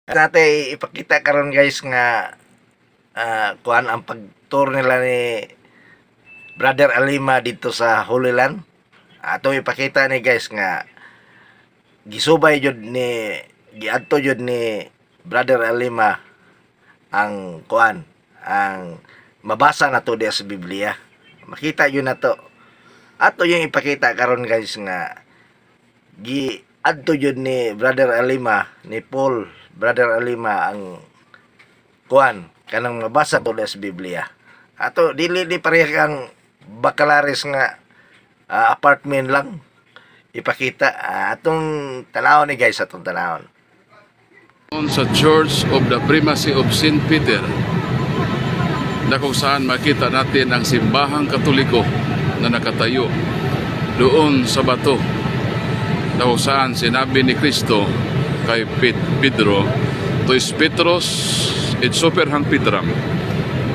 Natin ipakita karon guys nga kuan ang pag-tour nila ni Brother Alima dito sa Holy Land. Ato ipakita ni guys nga gisubay jud ni giadto jud ni Brother Alima ang kuan ang mabasa na to diya sa Biblia. Makita yun na to. Ato yung ipakita karon guys nga giadto jud ni Brother Alima ni Paul Brother Alima ang kuan kanang mabasa to sa Biblia. Ato dili pareha kang bakalaris nga apartment lang ipakita. Atong tanawon ni guys, atong tanawon. Sa Church of the Primacy of St. Peter na kung saan makita natin ang simbahang katoliko na nakatayo doon sa bato na kung saan sinabi ni Kristo kay Pedro, Tois Petros et super hang Petram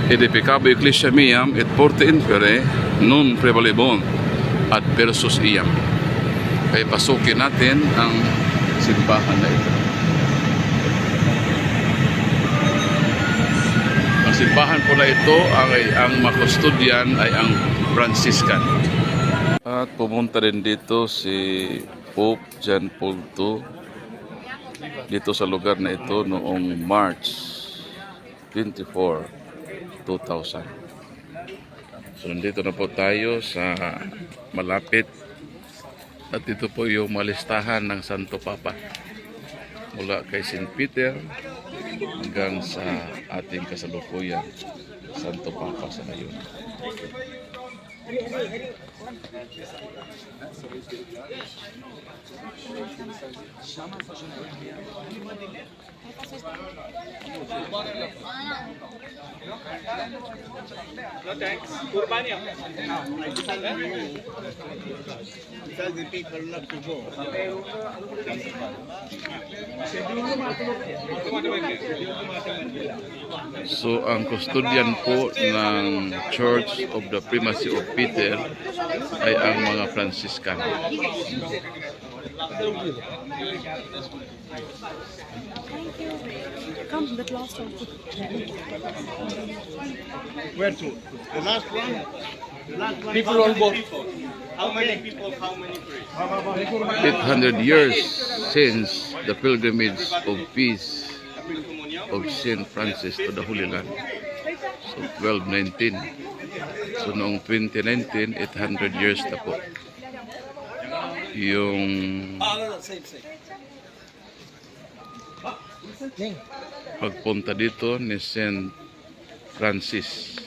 edificabo ecclesia miam et porte infere non prevalebon ad versus iam. Kaya pasukin natin ang simbahan na ito. Ang simbahan po na ito ang makustudyan ay ang Franciscan. At pumunta rin dito si Pope John Paul II dito sa lugar na ito noong March 24, 2000. So nandito na po tayo sa malapit at ito po yung malistahan ng Santo Papa mula kay St. Peter hanggang sa ating kasalukuyan Santo Papa sa ngayon. No thanks. Urbania. Tell the people not to go. So ang custodian po ng Church of the Primacy of Peter ay ang mga Franciscan. Come, the last one. Where to? The last one? The last one. People on board. How many people? How many priests? 800 years since the pilgrimage of peace of St. Francis to the Holy Land. So 1219. So noong 2019, 800 years na po yung pagpunta dito ni St. Francis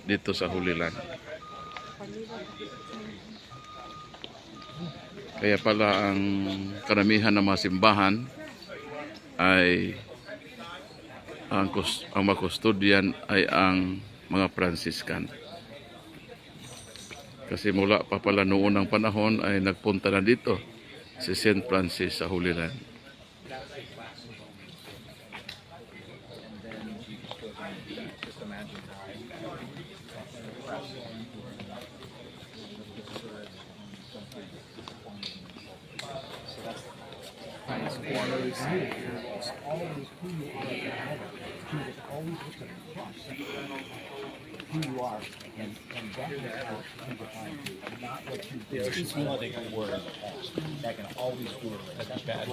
dito sa Holy Land. Kaya pala ang karamihan ng mga simbahan ay ang makustudyan ay ang mga Franciscan. Kasi mula pa pala noon ng panahon ay nagpunta na dito si St. Francis sa Holy Land. There's just one thing word that can always do it. That's bad.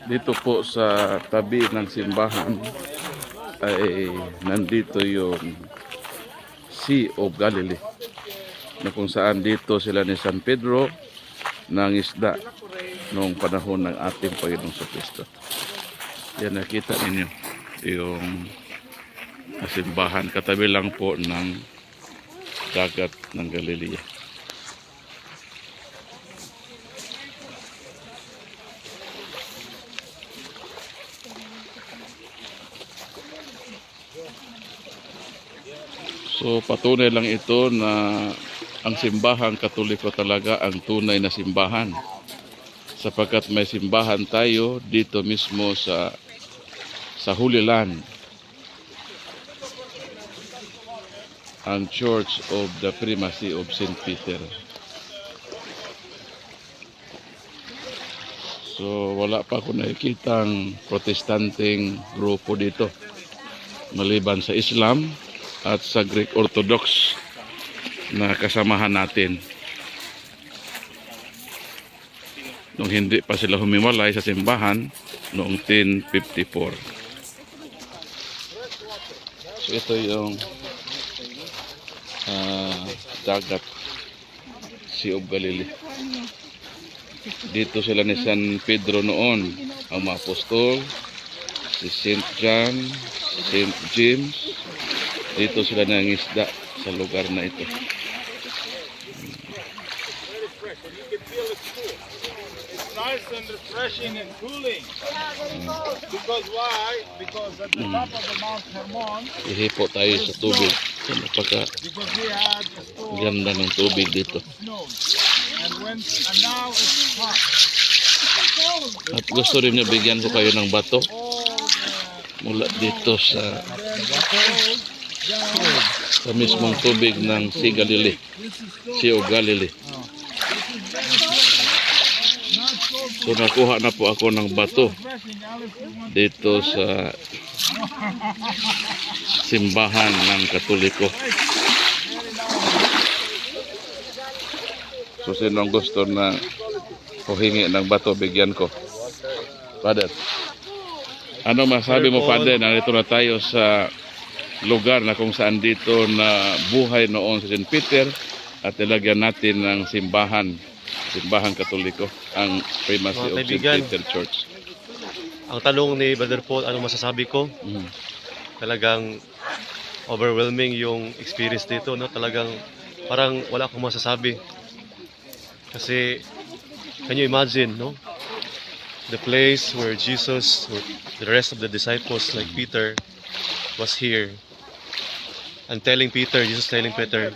Dito po sa tabi ng simbahan ay nandito yung Sea of Galilee na kung saan dito sila ni San Pedro ng isda noong panahon ng ating Panginoong Kristo. Yan, nakita ninyo yung simbahan katabi lang po ng dagat ng Galilea. So patunay lang ito na ang simbahang Katoliko talaga ang tunay na simbahan. sapagkat may simbahan tayo dito mismo sa Holy Land, ang Church of the Primacy of St. Peter. So wala pa ako nakikitang protestanteng grupo dito maliban sa Islam at sa Greek Orthodox na kasamahan natin nung hindi pa sila humiwalay sa simbahan noong 1054. So ito yung dagat, Sea of Galilee. Dito sila ni San Pedro noon, ang mga apostol, si St. John, St. James. Dito sila nangisda sa lugar na ito. It's nice and refreshing and cooling. Because why? Because at the top of the Mount Hermon, Ihipo tayo sa tubig. Napaka because we had a storm ganda ng tubig dito. snow. And now it's hot. At gusto rin niya bigyan ko kayo ng bato mula dito sa mismong tubig ng Sea Galilee, Sea of Galilee. So nakuha na po ako ng bato dito sa simbahan ng Katoliko. So sino ang gusto na huhingi ng bato, bigyan ko. Father, ano masabi mo, Father? Narito na tayo sa lugar na kung saan dito na buhay noon sa St. Peter at ilagyan natin ng simbahan Katoliko, ang Primacy of St. Kaibigan, Peter Church. ang tanong ni Brother Paul, ano masasabi ko? Talagang overwhelming yung experience dito, no? Talagang parang wala akong masasabi. Kasi, can you imagine, no? The place where Jesus, or the rest of the disciples like Peter, was here. And telling Peter, Jesus telling Peter,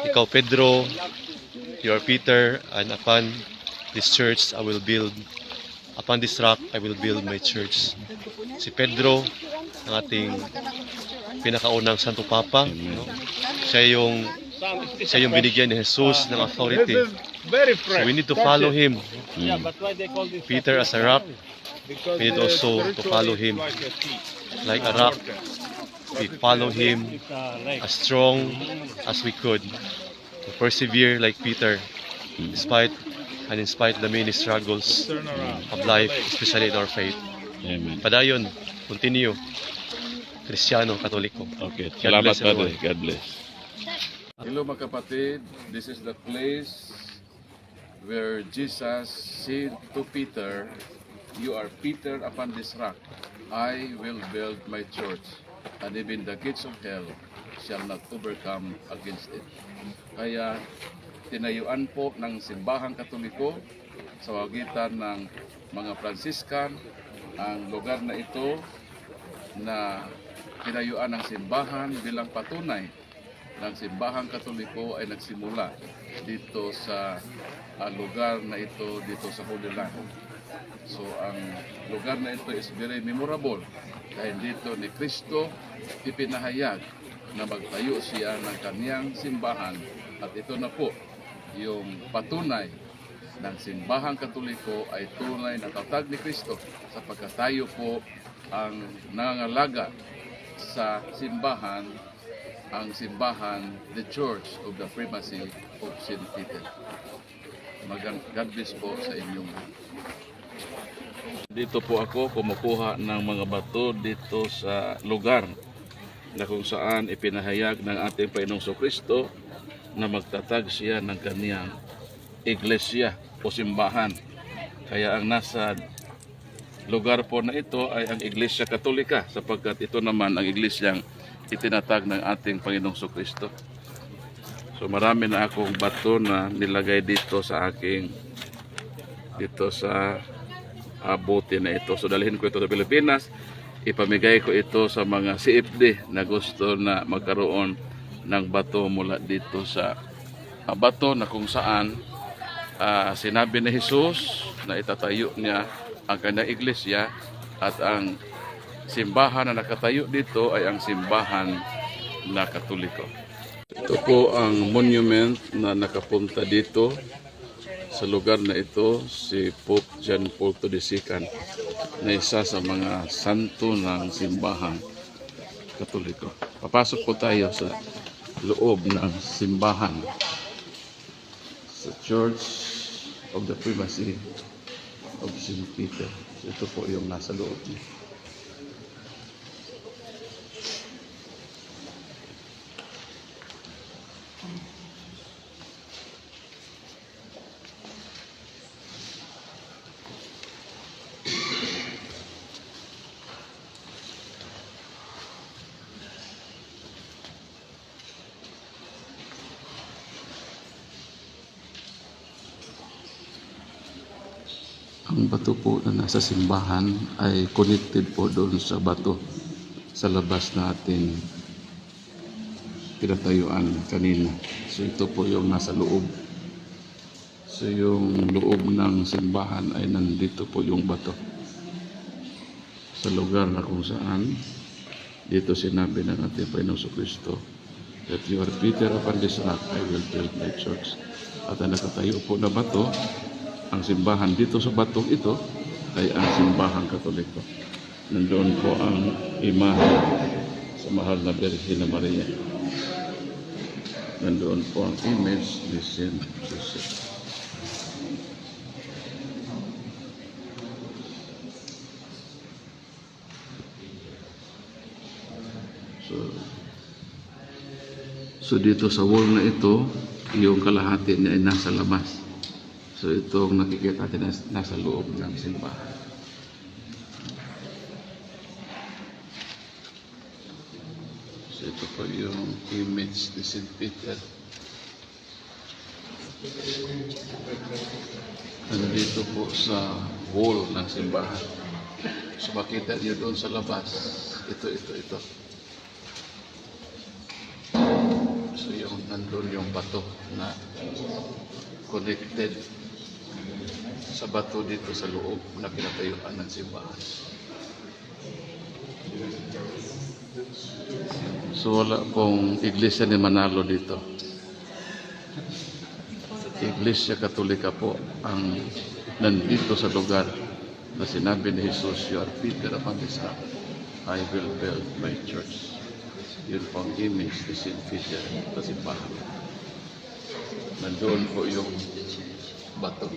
ikaw Pedro, you are Peter, and upon this church I will build. Upon this rock I will build my church. Si Pedro, ang ating pinakaunang Santo Papa, no? Siya yung binigyan ni Jesus ng authority. Very So fresh. we need to follow him. Yeah, but why they call this Peter as a rock, Because we need also to follow him. like a tea. Like a rock, we follow him as strong as we could. To persevere like Peter, despite and in spite the many struggles Turn around. of life, especially in our faith. Amen. Padayon, continue. Kristiyano, Katoliko. Okay, God salamat, bless Father. everyone. God bless. Hello mga kapatid, this is the place where Jesus said to Peter, you are Peter upon this rock, I will build my church, and even the gates of hell shall not overcome against it. Kaya tinayuan po ng simbahang Katoliko sa pagitan ng mga Franciscan ang lugar na ito na tinayuan ng simbahan bilang patunay ng simbahang Katoliko ay nagsimula dito sa lugar na ito, dito sa Holy Land. So ang lugar na ito is very memorable dahil dito ni Kristo ipinahayag na magtayo siya ng kaniyang simbahan, at ito na po yung patunay ng simbahang Katoliko ay tunay na tatag ni Kristo sapagkat tayo po ang nangangalaga sa simbahan, ang simbahan, the Church of the Primacy of St. Peter. God bless po sa inyong. Dito po ako kumukuha ng mga bato dito sa lugar na kung saan ipinahayag ng ating Panginoong Kristo na magtatag siya ng kaniyang iglesia o simbahan. Kaya ang nasa lugar po na ito ay ang Iglesia Katolika sapagkat ito naman ang iglesyang itinatag ng ating Panginoong Kristo. So marami na akong bato na nilagay dito sa aking bote na ito. So dalhin ko ito sa Pilipinas, ipamigay ko ito sa mga CFD na gusto na magkaroon ng bato mula dito sa bato na kung saan sinabi ni Jesus na itatayo niya ang kanyang iglesia at ang simbahan na nakatayo dito ay ang simbahan na Katoliko. Ito po ang monument na nakapunta dito sa lugar na ito, si Pope John Paul II na isa sa mga santo ng simbahan Katoliko. Papasok po tayo sa loob ng simbahan sa Church of the Primacy of St. Peter. So, ito po yung nasa loob niya. Ang bato po na nasa simbahan ay connected po doon sa bato sa labas natin pinatayuan kanina. So ito po yung nasa loob. So yung loob ng simbahan ay nandito po yung bato. Sa lugar na kung saan dito sinabi ng ating Panginoon Kristo that you are Peter upon this rock I will build my church. At ang nakatayo po na bato, ang simbahan dito sa batong ito ay ang simbahan Katoliko. Nandoon po ang imahe sa mahal na Birhen na Maria. Nandoon po ang image ni Saint Joseph. So dito sa wall na ito, yung kalahati niya ay nasa labas. So itong nakikita natin nasa loob ng simbahan. So ito po yung image ni St. Peter. Nandito po sa wall ng simbahan. So makita niyo doon sa labas. Ito. So yung nandun yung bato na connected sa bato dito sa loob na pinatayuan ng simbahan. So wala pong iglesia ni Manalo dito. Iglesia Katolika po ang nandito sa lugar na sinabi ni Jesus, you are Peter upon this rock, I will build my church. Yun po ang image ni St. Peter sa simbahan. Nandoon po yung bato.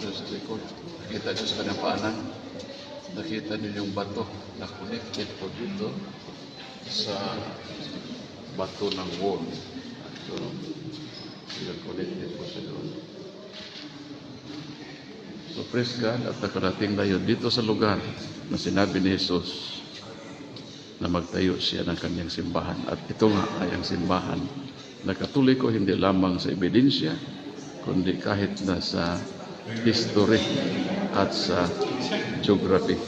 Just likod. Kita nyo sa kanyang paanan. Nakita nyo yung bato na connected po dito sa bato ng wall. So, yung connected po siya doon. So, praise God at nakarating tayo dito sa lugar na sinabi ni Jesus na magtayo siya ng kanyang simbahan. At ito nga ay ang simbahan na Katoliko, hindi lamang sa ebidensya, kundi kahit na sa history at sa geography.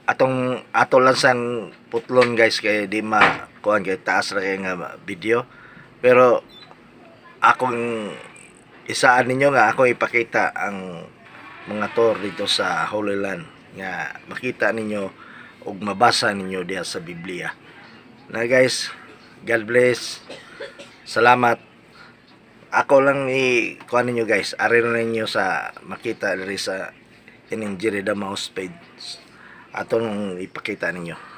Ato lang sang putlon guys kay di kuan kay taas ra kay nga video. Pero akong isaan ninyo nga ako ipakita ang mga tour dito sa Holy Land nga makita ninyo ug mabasa ninyo diha sa Biblia. Na guys, God bless. Salamat. Ako lang kuan ninyo guys, ari na ninyo sa makita diri sa ining Jerry Mouse page. Atong ipakita ninyo.